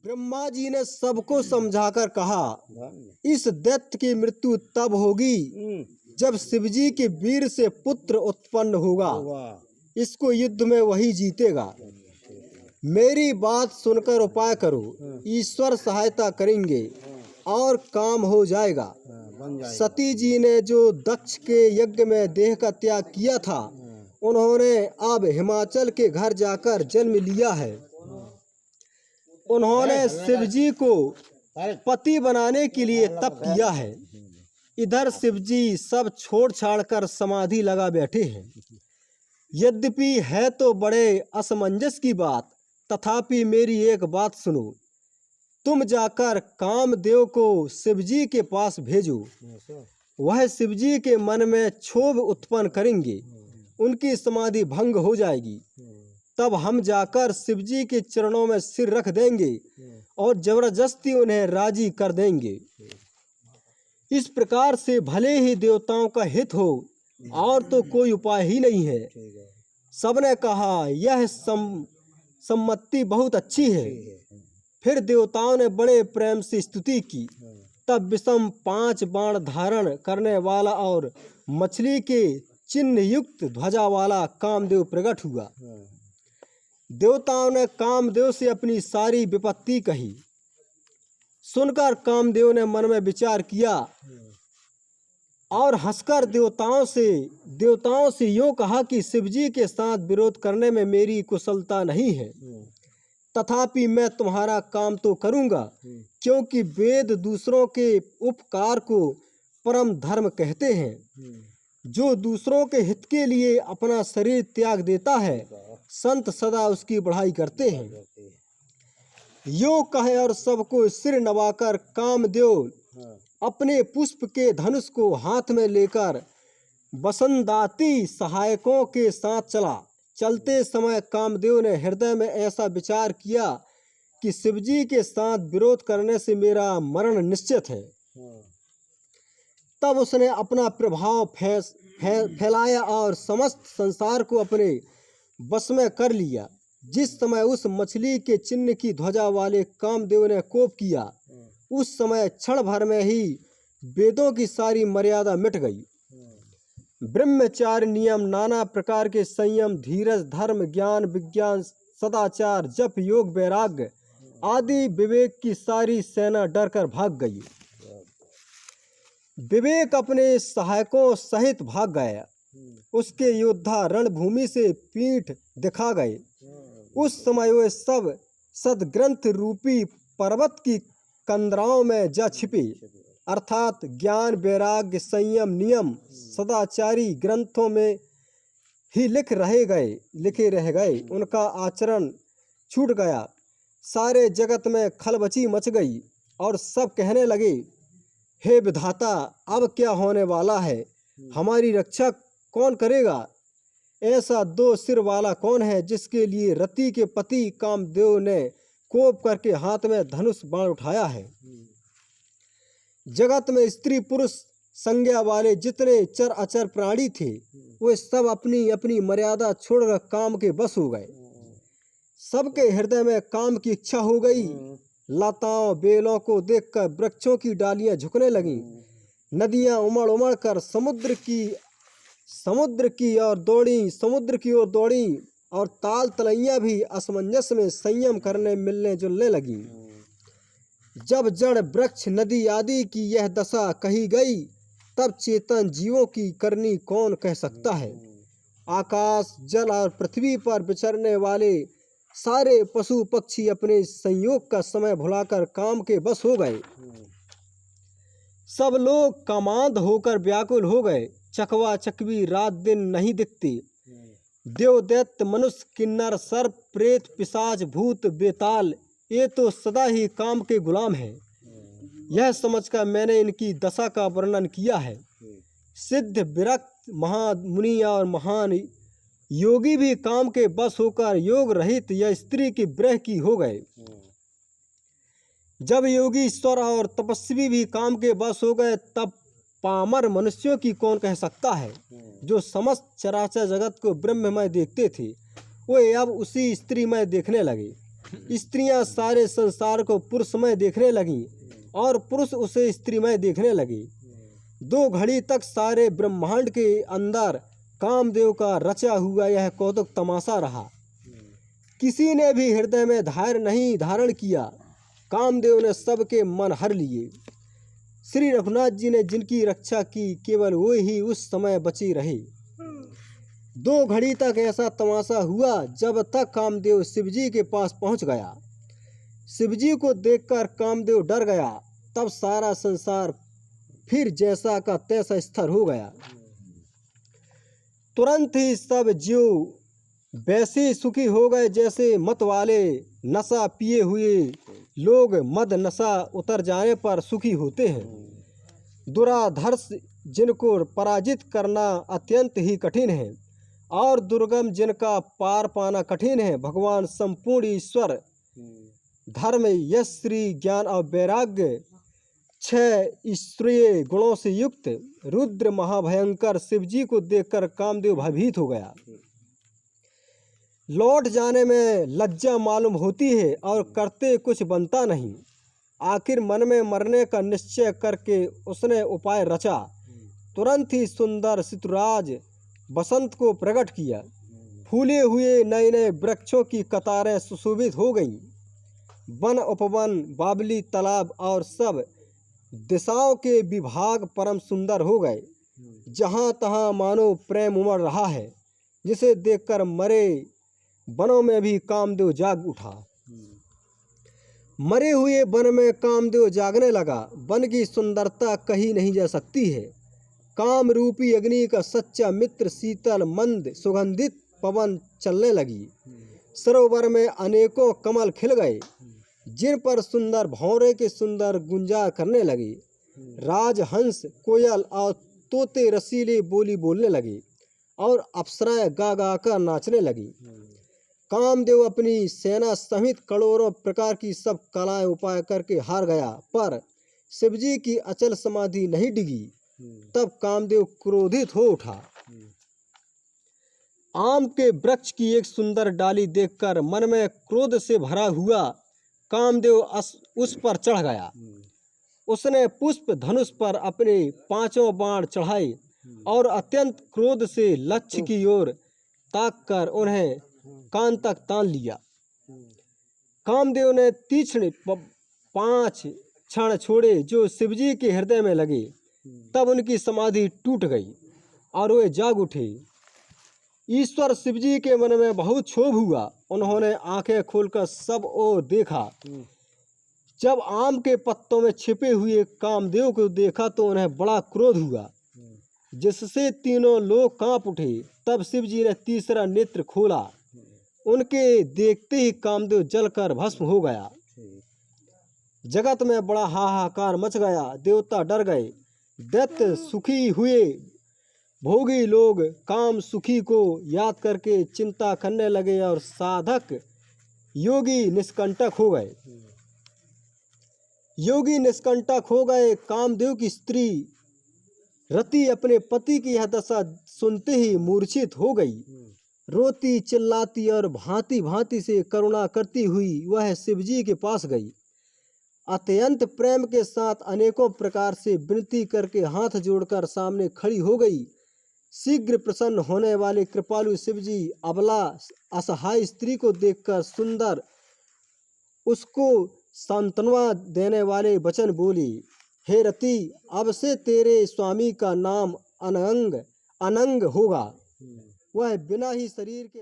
ब्रह्मा जी ने सबको समझाकर कहा, इस दैत्य की मृत्यु तब होगी जब शिवजी के वीर से पुत्र उत्पन्न होगा। इसको युद्ध में वही जीतेगा। मेरी बात सुनकर उपाय करो, ईश्वर सहायता करेंगे और काम हो जाएगा। सती जी ने जो दक्ष के यज्ञ में देह का त्याग किया था, उन्होंने अब हिमाचल के घर जाकर जन्म लिया है। उन्होंने शिवजी को पति बनाने के लिए तप किया है। इधर शिवजी सब छोड़ छाड़ कर समाधि लगा बैठे हैं। यद्यपि है तो बड़े असमंजस की बात, तथापि मेरी एक बात सुनो। तुम जाकर कामदेव को शिवजी के पास भेजो। वह शिवजी के मन में क्षोभ उत्पन्न करेंगे, उनकी समाधि भंग हो जाएगी। तब हम जाकर शिवजी के चरणों में सिर रख देंगे और जबरदस्ती उन्हें राजी कर देंगे। इस प्रकार से भले ही देवताओं का हित हो, और तो कोई उपाय ही नहीं है। सबने कहा, यह सम्मति बहुत अच्छी है। फिर देवताओं ने बड़े प्रेम से स्तुति की। तब विषम 5 बाण धारण करने वाला और मछली के चिन्ह युक्त ध्वजा वाला कामदेव प्रकट हुआ। देवताओं ने कामदेव से अपनी सारी विपत्ति कही। सुनकर कामदेव ने मन में विचार किया और हंसकर देवताओं से यूं कहा कि शिवजी के साथ विरोध करने में मेरी कुशलता नहीं है, तथापि मैं तुम्हारा काम तो करूंगा, क्योंकि वेद दूसरों के उपकार को परम धर्म कहते हैं। जो दूसरों के हित के लिए अपना शरीर त्याग देता है, संत सदा उसकी बढ़ाई करते हैं। यो कहे और सबको सिर नवाकर कामदेव अपने पुष्प के धनुष को हाथ में लेकर वसंदाती सहायकों के साथ चला। चलते समय कामदेव ने हृदय में ऐसा विचार किया कि शिवजी के साथ विरोध करने से मेरा मरण निश्चित है। तब उसने अपना प्रभाव फैलाया और समस्त संसार को अपने बस में कर लिया। जिस समय उस मछली के चिन्ह की ध्वजा वाले कामदेव ने कोप किया, उस समय क्षण भर में ही वेदों की सारी मर्यादा मिट गई। ब्रह्मचार्य नियम, नाना प्रकार के संयम, धीरज, धर्म, ज्ञान, विज्ञान, सदाचार, जप, योग, वैराग्य आदि विवेक की सारी सेना डर कर भाग गई। विवेक अपने सहायकों सहित भाग गया। उसके योद्धा रणभूमि से पीठ दिखा गए। उस समय वे सब सदग्रंथ रूपी पर्वत की कंदराओं में जा छिपे, अर्थात ज्ञान, वैराग्य, संयम, नियम, सदाचारी ग्रंथों में ही लिखे रह गए। उनका आचरण छूट गया। सारे जगत में खलबली मच गई और सब कहने लगे, हे विधाता, अब क्या होने वाला है? हमारी रक्षा कौन करेगा? ऐसा 2 सिर वाला कौन है जिसके लिए रति के पति कामदेव ने कोप करके हाथ में धनुष बाण उठाया है? जगत में स्त्री पुरुष संज्ञा वाले जितने चर अचर प्राणी थे, वे सब अपनी अपनी मर्यादा छोड़कर काम के बस हो गए। सबके हृदय में काम की इच्छा हो गई। लताओं बेलों को देखकर वृक्षों की डालियां झुकने लगीं। नदियां उमड़ उमड़ कर समुद्र की ओर दौड़ी और ताल तलैया भी असमंजस में संयम करने मिलने जुलने लगीं। जब जड़, वृक्ष, नदी आदि की यह दशा कही गई, तब चेतन जीवों की करनी कौन कह सकता है? आकाश, जल और पृथ्वी पर विचरने वाले सारे पशु पक्षी अपने संयोग का समय भुलाकर काम के बस हो गए। सब लोग कामांध होकर व्याकुल हो गए। चकवा चकवी रात दिन नहीं दिखते। देव, दैत्य, मनुष्य, किन्नर, सर्प, प्रेत, पिशाच, भूत, बेताल, ये तो सदा ही काम के गुलाम हैं। यह समझकर मैंने इनकी दशा का वर्णन किया है। सिद्ध, विरक्त, महामुनि और महान योगी भी काम के बस होकर योग रहित या स्त्री की विरह की हो गए। जब योगी, ईश्वर और तपस्वी भी काम के बस हो गए, तब पामर मनुष्यों की कौन कह सकता है? जो समस्त चराचर जगत को ब्रह्ममय देखते थे, वे अब उसी स्त्रीमय देखने लगे। स्त्रियां सारे संसार को पुरुषमय देखने लगीं और पुरुष उसे स्त्रीमय देखने लगे। 2 घड़ी तक सारे ब्रह्मांड के अंदर कामदेव का रचा हुआ यह कौतुक तमाशा रहा। किसी ने भी हृदय में धैर्य नहीं धारण किया। कामदेव ने सबके मन हर लिए। श्री रघुनाथ जी ने जिनकी रक्षा की, केवल वो ही उस समय बचे रहे। 2 घड़ी तक ऐसा तमाशा हुआ जब तक कामदेव शिवजी के पास पहुंच गया। शिवजी को देखकर कामदेव डर गया। तब सारा संसार फिर जैसा का तैसा स्थिर हो गया। तुरंत ही सब जीव वैसे सुखी हो गए जैसे मत वाले नशा पिए हुए लोग मद नशा उतर जाने पर सुखी होते हैं। दुराधर्ष जिनको पराजित करना अत्यंत ही कठिन है और दुर्गम जिनका पार पाना कठिन है, भगवान संपूर्ण ईश्वर धर्म यश श्री ज्ञान और वैराग्य 6 ईश्वरीय गुणों से युक्त रुद्र महाभयंकर शिवजी को देखकर कामदेव भयभीत हो गया। लौट जाने में लज्जा मालूम होती है और करते कुछ बनता नहीं। आखिर मन में मरने का निश्चय करके उसने उपाय रचा। तुरंत ही सुंदर ऋतुराज बसंत को प्रकट किया। फूले हुए नए नए वृक्षों की कतारें सुशोभित हो गईं। वन उपवन बावली तालाब और सब दिशाओं के विभाग परम सुंदर हो गए। जहाँ तहाँ मानो प्रेम उमड़ रहा है, जिसे देखकर मरे वनों में भी कामदेव जाग उठा। मरे हुए वन में कामदेव जागने लगा। वन की सुंदरता कही नहीं जा सकती है। काम रूपी अग्नि का सच्चा मित्र शीतल मंद सुगंधित पवन चलने लगी। सरोवर में अनेकों कमल खिल गए, जिन पर सुंदर भौरे के सुंदर गुंजा करने लगे। राजहंस कोयल और तोते रसीले बोली बोलने लगे और अप्सराएं गा गा कर नाचने लगी। कामदेव अपनी सेना सहित करोड़ों प्रकार की सब कलाएं उपाय करके हार गया, पर शिवजी की अचल समाधि नहीं डिगी। तब कामदेव क्रोधित हो उठा। आम के वृक्ष की एक सुंदर डाली देखकर मन में क्रोध से भरा हुआ कामदेव उस पर चढ़ गया। उसने पुष्प धनुष पर अपने 5 बाण चढ़ाए और अत्यंत क्रोध से लक्ष्य की ओर ताककर उन्हें कान तक तान लिया। कामदेव ने तीक्ष्ण 5 क्षण छोड़े जो शिवजी के हृदय में लगे। तब उनकी समाधि टूट गई और वे जाग उठे। ईश्वर शिवजी के मन में बहुत क्षोभ हुआ। उन्होंने आंखें खोलकर सब ओर देखा। जब आम के पत्तों में छिपे हुए कामदेव को देखा तो उन्हें बड़ा क्रोध हुआ, जिससे तीनों लोग कांप उठे। तब शिवजी ने तीसरा नेत्र खोला। उनके देखते ही कामदेव जलकर भस्म हो गया। जगत में बड़ा हाहाकार मच गया। देवता डर गए, दैत्य सुखी हुए, भोगी लोग काम सुखी को याद करके चिंता करने लगे और साधक योगी निष्कंटक हो गए। कामदेव की स्त्री रति अपने पति की यह दशा सुनते ही मूर्छित हो गई। रोती चिल्लाती और भांति भांति से करुणा करती हुई वह शिवजी के पास गई। अत्यंत प्रेम के साथ अनेकों प्रकार से विनती करके हाथ जोड़कर सामने खड़ी हो गई। शीघ्र प्रसन्न होने वाले कृपालु शिवजी अबला असहाय स्त्री को देखकर सुंदर उसको सांत्वना देने वाले वचन बोली, हे रति, अब से तेरे स्वामी का नाम अनंग होगा। वह बिना ही शरीर के